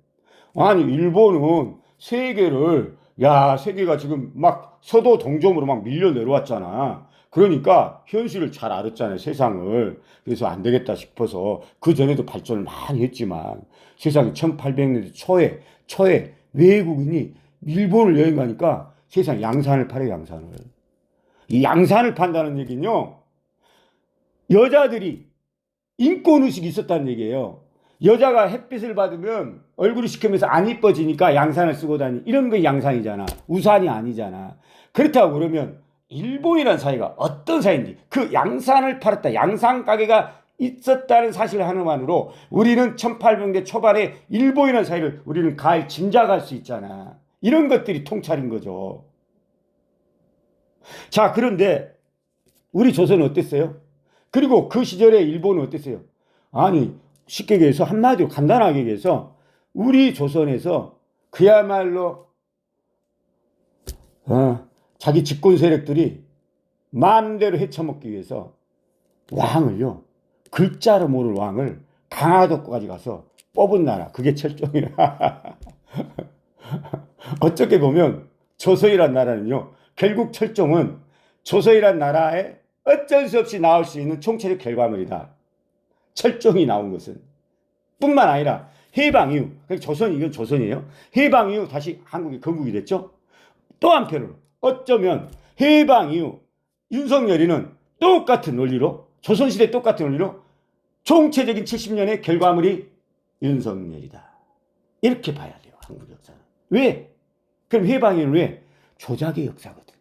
아니, 일본은 세계가 지금 막 서도 동점으로 막 밀려 내려왔잖아. 그러니까 현실을 잘 알았잖아요, 세상을. 그래서 안 되겠다 싶어서 그 전에도 발전을 많이 했지만 세상에 1800년대 초에 외국인이 일본을 여행 가니까 세상 양산을 팔아요, 양산을. 이 양산을 판다는 얘기는요, 여자들이 인권의식이 있었다는 얘기예요. 여자가 햇빛을 받으면 얼굴이 시커면서 안 이뻐지니까 양산을 쓰고 이런 게 양산이잖아. 우산이 아니잖아. 그렇다고 그러면 일본이라는 사회가 어떤 사회인지 그 양산을 팔았다. 양산 가게가 있었다는 사실 하나만으로 우리는 1800년대 초반에 일본이라는 사회를 우리는 짐작할 수 있잖아. 이런 것들이 통찰인 거죠. 자, 그런데 우리 조선은 어땠어요? 그리고 그 시절에 일본은 어땠어요? 아니, 쉽게 얘기해서 한마디로 간단하게 얘기해서 우리 조선에서 그야말로 자기 집권 세력들이 마음대로 헤쳐먹기 위해서 왕을요, 글자로 모를 왕을 강화도까지 가서 뽑은 나라, 그게 철종이라. 어떻게 보면 조선이란 나라는요, 결국 철종은 조선이란 나라에 어쩔 수 없이 나올 수 있는 총체적 결과물이다. 철종이 나온 것은 뿐만 아니라 해방 이후, 조선, 이건 조선이에요. 해방 이후 다시 한국이 건국이 됐죠. 또 한편으로 어쩌면 해방 이후 윤석열이는 똑같은 논리로, 조선시대 똑같은 논리로 총체적인 70년의 결과물이 윤석열이다. 이렇게 봐야 돼요, 한국 역사는. 왜? 그럼 해방에는 왜? 조작의 역사거든.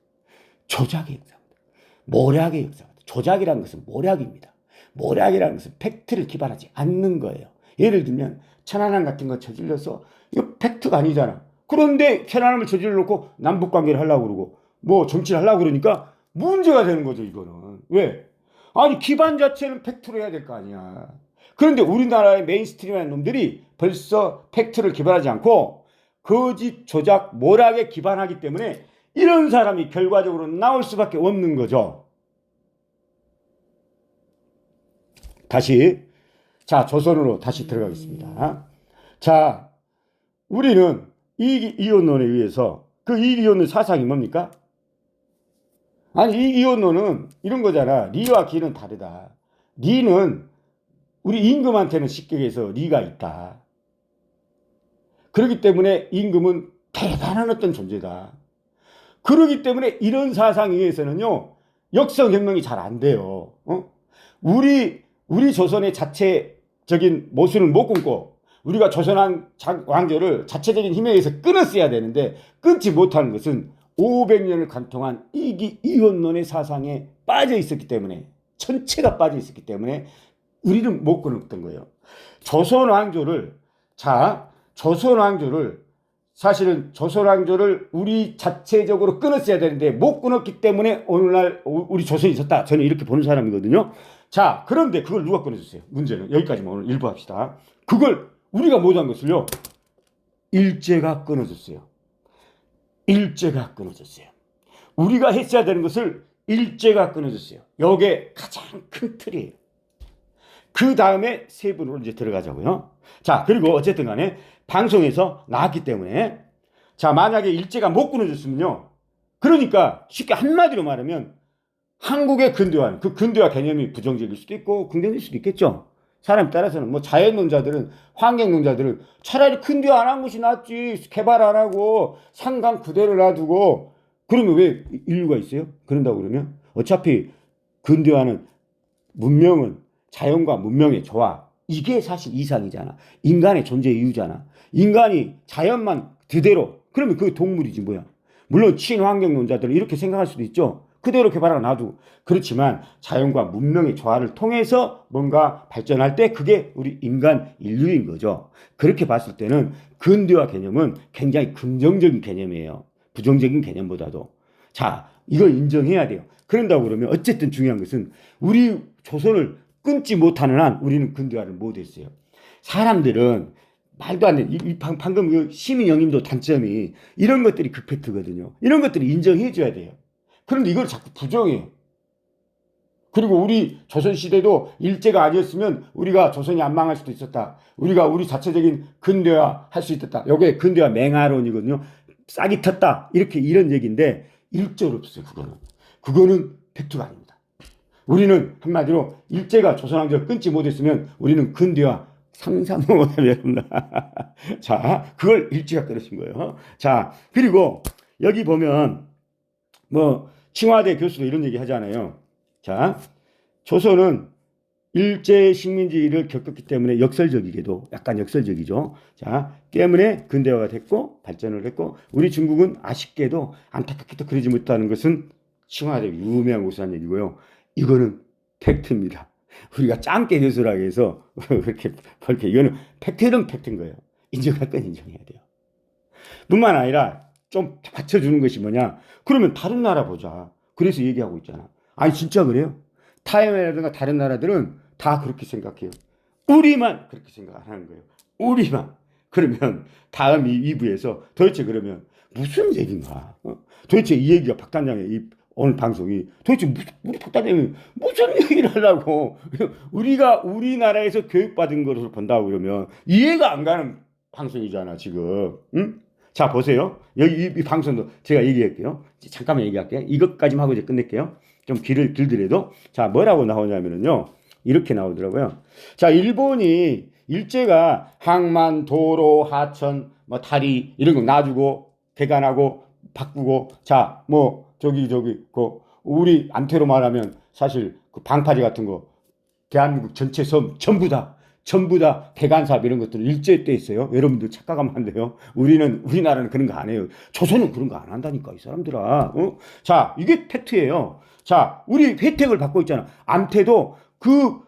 조작의 역사거든. 모략의 역사거든. 조작이라는 것은 모략입니다. 모략이라는 것은 팩트를 기반하지 않는 거예요. 예를 들면 천안함 같은 거 저질러서 이거 팩트가 아니잖아. 그런데 천안함을 저질러 놓고 남북관계를 하려고 그러고 뭐 정치를 하려고 그러니까 문제가 되는 거죠, 이거는. 왜? 아니, 기반 자체는 팩트로 해야 될 거 아니야. 그런데 우리나라의 메인스트림한 놈들이 벌써 팩트를 기반하지 않고 거짓, 조작, 모략에 기반하기 때문에 이런 사람이 결과적으로 나올 수밖에 없는 거죠. 다시, 자, 조선으로 다시 들어가겠습니다. 자, 우리는 이익이혼론에 의해서 그 이익이혼론 사상이 뭡니까? 아니, 이익이혼론은 이런 거잖아. 리와 기는 다르다. 리는 우리 임금한테는 쉽게 얘기해서 리가 있다. 그렇기 때문에 임금은 대단한 어떤 존재다. 그렇기 때문에 이런 사상 위에서는요, 역성혁명이 잘 안 돼요. 우리 조선의 자체적인 모순을 못 끊고 우리가 조선 왕조를 자체적인 힘에 의해서 끊었어야 되는데 끊지 못하는 것은 500년을 관통한 이익이혼론의 사상에 빠져 있었기 때문에, 전체가 빠져 있었기 때문에 우리는 못 끊었던 거예요. 조선 왕조를 사실은 조선 왕조를 우리 자체적으로 끊었어야 되는데 못 끊었기 때문에 오늘날 우리 조선이 있었다. 저는 이렇게 보는 사람이거든요. 자, 그런데 그걸 누가 끊어줬어요? 문제는 여기까지만 오늘 일부 합시다. 그걸 우리가 못한 것을요, 일제가 끊어줬어요. 일제가 끊어줬어요. 우리가 했어야 되는 것을 일제가 끊어줬어요. 이게 가장 큰 틀이에요. 그 다음에 세부로 이제 들어가자고요. 자, 그리고 어쨌든 간에 방송에서 나왔기 때문에, 자, 만약에 일제가 못 끊어줬으면요, 그러니까 쉽게 한마디로 말하면 한국의 근대화는, 그 근대화 개념이 부정적일 수도 있고 긍정적일 수도 있겠죠. 사람에 따라서는 뭐 자연론자들은, 환경론자들은 차라리 근대화 안 한 것이 낫지, 개발 안 하고 상강 그대로 놔두고, 그러면 왜 인류가 있어요? 그런다고 그러면 어차피 근대화는, 문명은 자연과 문명의 조화, 이게 사실 이상이잖아. 인간의 존재 이유잖아. 인간이 자연만 그대로, 그러면 그게 동물이지 뭐야. 물론 친환경론자들은 이렇게 생각할 수도 있죠. 그대로 개발하고 놔두고. 그렇지만 자연과 문명의 조화를 통해서 뭔가 발전할 때 그게 우리 인간 인류인 거죠. 그렇게 봤을 때는 근대화 개념은 굉장히 긍정적인 개념이에요. 부정적인 개념보다도. 자, 이걸 인정해야 돼요. 그런다고 그러면 어쨌든 중요한 것은 우리 조선을 끊지 못하는 한 우리는 근대화를 못했어요. 사람들은 말도 안 돼. 방금 그 시민영님도 단점이 이런 것들이 그 팩트거든요. 이런 것들을 인정해줘야 돼요. 그런데 이걸 자꾸 부정해요. 그리고 우리 조선시대도 일제가 아니었으면 우리가 조선이 안 망할 수도 있었다. 우리가 우리 자체적인 근대화 할 수 있었다. 요게 근대화 맹하론이거든요. 싹이 텄다. 이런 얘기인데 일절 없어요. 그거는 팩트가 아닙니다. 우리는 한마디로 일제가 조선왕조를 끊지 못했으면 우리는 근대화 상상도 못하겠습니다. 자, 그걸 일제가 끊으신 거예요. 자, 그리고 여기 보면 뭐 칭화대 교수도 이런 얘기 하잖아요. 자, 조선은 일제 식민지를 겪었기 때문에 역설적이게도 약간 역설적이죠. 자, 때문에 근대화가 됐고 발전을 했고, 우리 중국은 아쉽게도 안타깝게도 그러지 못하는 것은 칭화대 유명한 교수한 얘기고요. 이거는 팩트입니다. 우리가 짱깨 교수라고 해서 그렇게 이거는 팩트는 팩트인 거예요. 인정할 건 인정해야 돼요. 뿐만 아니라 좀 받쳐주는 것이 뭐냐? 그러면 다른 나라 보자. 그래서 얘기하고 있잖아. 아니 진짜 그래요? 타이완이라든가 다른 나라들은 다 그렇게 생각해요. 우리만 그렇게 생각 안 하는 거예요. 우리만. 그러면 다음 2부에서 도대체 그러면 무슨 얘기인가? 도대체 이 얘기가 박 단장의 이 오늘 방송이 도대체 우리 박 단장이 무슨 얘기를 하려고 우리가 우리나라에서 교육받은 것으로 본다고 그러면 이해가 안 가는 방송이잖아 지금. 응? 자 보세요. 여기 이 방송도 제가 얘기할게요. 잠깐만 얘기할게요. 이것까지만 하고 이제 끝낼게요. 좀 길을 길더라도 자 뭐라고 나오냐면요 이렇게 나오더라고요. 자 일본이 일제가 항만, 도로, 하천, 뭐 다리 이런 거 놔주고 개간하고 바꾸고 자 뭐 저기 그 우리 안태로 말하면 사실 그 방파제 같은 거 대한민국 전체 섬 전부 다 개간 사업 이런 것들은 일제 때 있어요. 여러분들 착각하면 안 돼요. 우리나라는 그런 거 안 해요. 조선은 그런 거 안 한다니까 이 사람들아. 자 이게 팩트예요. 자 우리 혜택을 받고 있잖아. 암태도 그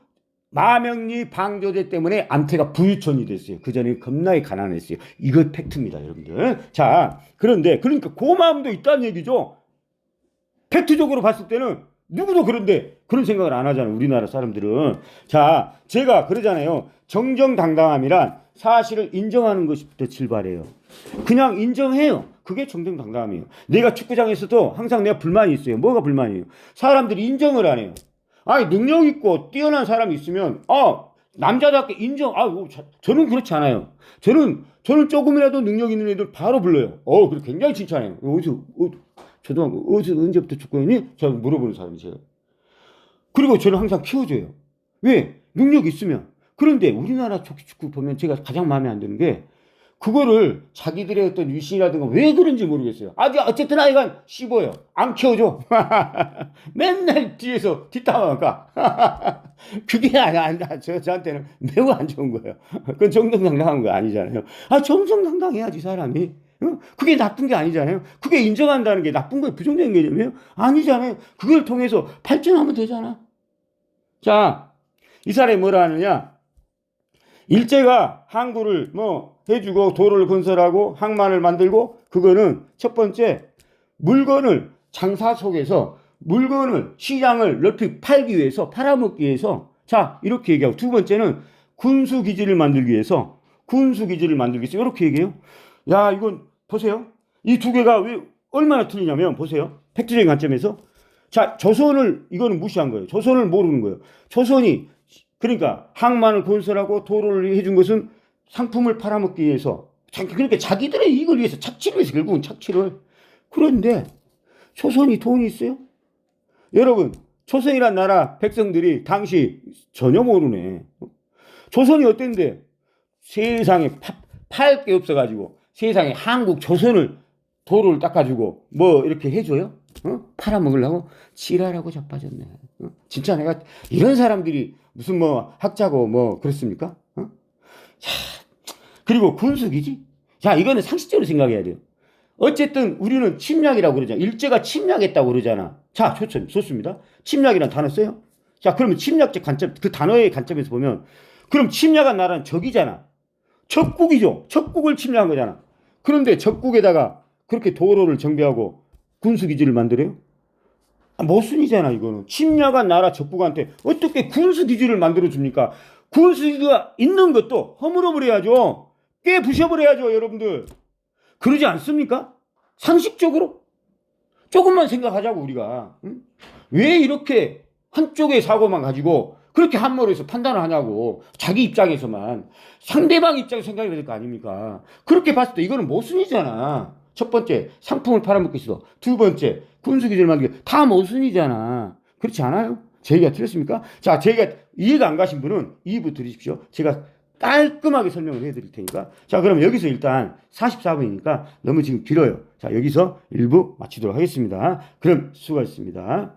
마명리 방조제 때문에 암태가 부유촌이 됐어요. 그전에 겁나게 가난했어요. 이거 팩트입니다 여러분들. 자 그런데 그러니까 그 마음도 있다는 얘기죠. 팩트적으로 봤을 때는 누구도 그런데 그런 생각을 안 하잖아요. 우리나라 사람들은. 자 제가 그러잖아요. 정정당당함이란 사실을 인정하는 것부터 출발해요. 그냥 인정해요. 그게 정정당당함이에요. 내가 축구장에서도 항상 내가 불만이 있어요. 뭐가 불만이에요? 사람들이 인정을 안 해요. 아니 능력 있고 뛰어난 사람이 있으면 남자답게 인정. 저는 그렇지 않아요. 저는 조금이라도 능력 있는 애들 바로 불러요. 그래 굉장히 칭찬해요. 초등학교 언제부터 축구했니? 제가 물어보는 사람이세요. 그리고 저는 항상 키워줘요. 왜? 능력 있으면. 그런데 우리나라 축구 보면 제가 가장 마음에 안 드는 게 그거를 자기들의 어떤 유신이라든가 왜 그런지 모르겠어요. 어쨌든 아이가 씹어요. 안 키워줘. 맨날 뒤에서 뒷담화가. 그게 저한테는 매우 안 좋은 거예요. 그건 정정당당한 거 아니잖아요. 정정당당해야지 사람이. 그게 나쁜 게 아니잖아요. 그게 인정한다는 게 나쁜 거예요. 부정적인 개념이에요? 아니잖아요. 그걸 통해서 발전하면 되잖아. 자, 이 사람이 뭐라 하느냐. 일제가 항구를 해주고 도로를 건설하고 항만을 만들고 그거는 첫 번째 물건을 장사 속에서 물건을 시장을 넓히 팔기 위해서 팔아먹기 위해서 자 이렇게 얘기하고 두 번째는 군수기지를 만들기 위해서 이렇게 얘기해요. 야 이건 보세요. 이 두 개가 왜 얼마나 틀리냐면 보세요. 팩트적인 관점에서 자 조선을 이거는 무시한 거예요. 조선을 모르는 거예요. 조선이 그러니까 항만을 건설하고 도로를 해준 것은 상품을 팔아먹기 위해서 그러니까 자기들의 이익을 위해서 착취를 해서 결국은 착취를. 그런데 조선이 돈이 있어요? 여러분 조선이란 나라 백성들이 당시 전혀 모르네. 조선이 어땠는데 세상에 팔 게 없어가지고 세상에 한국 조선을 도로를 닦아주고 뭐 이렇게 해줘요? 팔아먹으려고 지랄하고 자빠졌네. 진짜 내가 이런 사람들이 무슨 학자고 그렇습니까? 그리고 군수기지? 자 이거는 상식적으로 생각해야 돼요. 어쨌든 우리는 침략이라고 그러잖아. 일제가 침략했다고 그러잖아. 자 좋습니다. 침략이라는 단어 써요? 자 그러면 침략적 관점 그 단어의 관점에서 보면 그럼 침략한 나라는 적이잖아. 적국이죠. 적국을 침략한 거잖아. 그런데 적국에다가 그렇게 도로를 정비하고 군수기지를 만들어요? 모순이잖아 이거는. 침략한 나라 적국한테 어떻게 군수기지를 만들어줍니까? 군수기지가 있는 것도 허물어버려야죠. 깨부셔버려야죠 여러분들. 그러지 않습니까? 상식적으로 조금만 생각하자고 우리가. 응? 왜 이렇게 한쪽의 사고만 가지고 그렇게 함몰해서 판단을 하냐고. 자기 입장에서만. 상대방 입장에서 생각해야 될 거 아닙니까? 그렇게 봤을 때 이거는 모순이잖아. 첫 번째 상품을 팔아먹기 싫어. 두 번째 군수기지를 만들기 다 모순이잖아. 그렇지 않아요? 제 얘기가 틀렸습니까? 자 제가 이해가 안 가신 분은 2부 들으십시오. 제가 깔끔하게 설명을 해드릴 테니까. 자 그럼 여기서 일단 44분이니까 너무 지금 길어요. 자 여기서 1부 마치도록 하겠습니다. 그럼 수고하셨습니다.